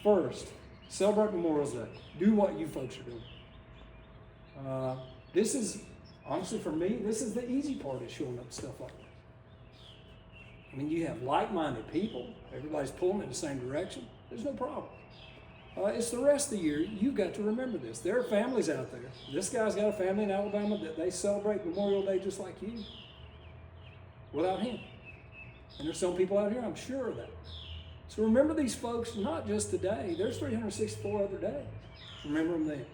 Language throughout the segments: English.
First, celebrate Memorial Day. Do what you folks are doing. This is, honestly for me, this is the easy part of showing up stuff like that. I mean, you have like-minded people. Everybody's pulling in the same direction. There's no problem. It's the rest of the year. You've got to remember this. There are families out there. This guy's got a family in Alabama that they celebrate Memorial Day just like you, without him. And there's some people out here, I'm sure of that. So remember these folks, not just today. There's 364 other days. Remember them then.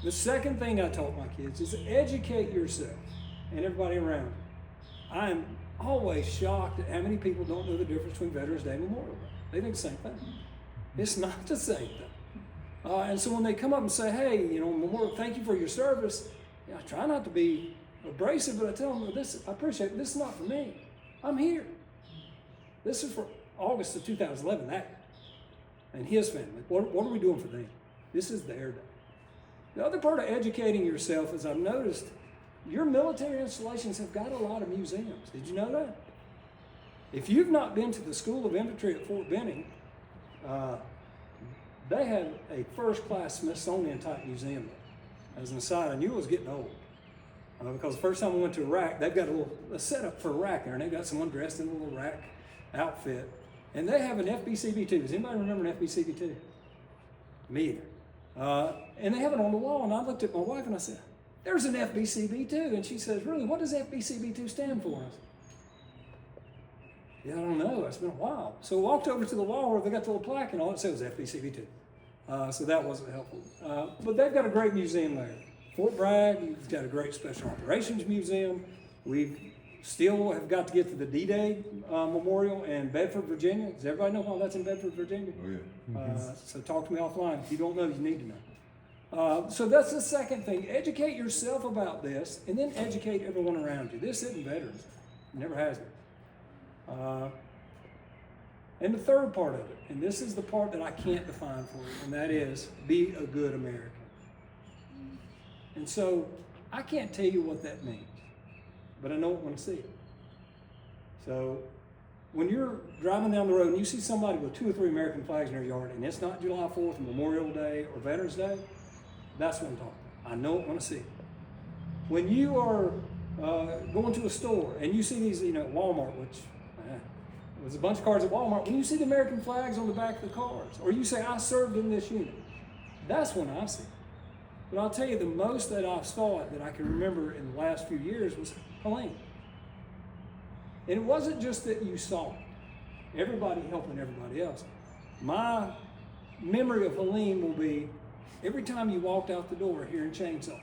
The second thing I taught my kids is educate yourself and everybody around you. I am always shocked at how many people don't know the difference between Veterans Day and Memorial Day. They think the same thing. It's not the same thing. And so when they come up and say, hey, Memorial, thank you for your service, I try not to be abrasive, but I tell them, I appreciate it. This is not for me. I'm here. This is for August of 2011, that and his family. What are we doing for them? This is their day. The other part of educating yourself is I've noticed your military installations have got a lot of museums. Did you know that? If you've not been to the School of Infantry at Fort Benning, they have a first-class Smithsonian type museum there. As an aside, I knew it was getting old. Because the first time we went to Iraq, they've got a setup for Iraq there, and they've got someone dressed in a little Iraq outfit. And they have an FBCB2. Does anybody remember an FBCB2? Me either. And they have it on the wall, and I looked at my wife and I said, there's an FBCB2. And she says, really, what does FBCB2 stand for? I said, yeah, I don't know. It's been a while. So I walked over to the wall where they got the little plaque, and all it said was FBCB2. So that wasn't helpful. But they've got a great museum there. Fort Bragg, you've got a great Special Operations Museum. We've still have got to get to the D-Day Memorial in Bedford, Virginia. Does everybody know how that's in Bedford, Virginia? Oh, yeah. So talk to me offline. If you don't know, you need to know. So that's the second thing. Educate yourself about this, and then educate everyone around you. This isn't veterans. It never has been. And the third part of it, and this is the part that I can't define for you, and that is be a good American. And so I can't tell you what that means, but I know it when I see it. So when you're driving down the road and you see somebody with 2 or 3 American flags in their yard, and it's not July 4th, Memorial Day, or Veterans Day, that's what I'm talking about. I know it when I see it. When you are going to a store and you see these, Walmart, which there's a bunch of cars at Walmart, when you see the American flags on the back of the cars, or you say, I served in this unit, that's when I see it. But I'll tell you, the most that I saw it that I can remember in the last few years was Helene. And it wasn't just that you saw it. Everybody helping everybody else. My memory of Helene will be every time you walked out the door hearing chainsaws.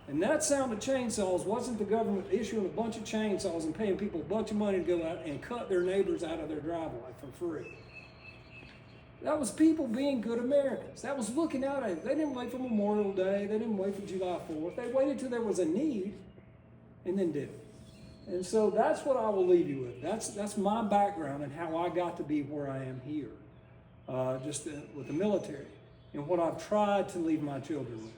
And that sound of chainsaws wasn't the government issuing a bunch of chainsaws and paying people a bunch of money to go out and cut their neighbors out of their driveway for free. That was people being good Americans. That was looking out at it. They didn't wait for Memorial Day. They didn't wait for July 4th. They waited till there was a need and then did it. And so that's what I will leave you with. That's my background and how I got to be where I am here, with the military, and what I've tried to leave my children with.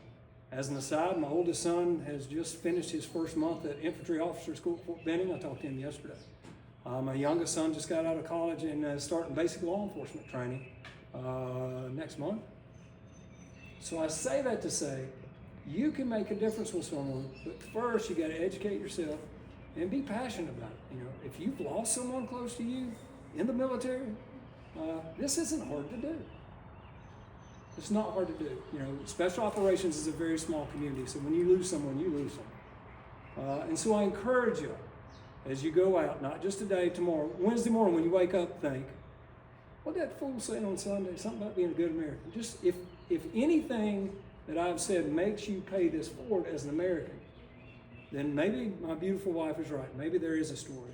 As an aside, my oldest son has just finished his first month at Infantry Officer School at Fort Benning. I talked to him yesterday. My youngest son just got out of college and is starting basic law enforcement training next month. So I say that to say, you can make a difference with someone, but first you got to educate yourself and be passionate about it. If you've lost someone close to you in the military, this isn't hard to do. It's not hard to do. Special operations is a very small community, so when you lose someone, you lose someone. And so I encourage you, as you go out, not just today, tomorrow, Wednesday morning when you wake up, think, what did that fool say on Sunday? Something about being a good American. Just if anything that I've said makes you pay this forward as an American, then maybe my beautiful wife is right. Maybe there is a story.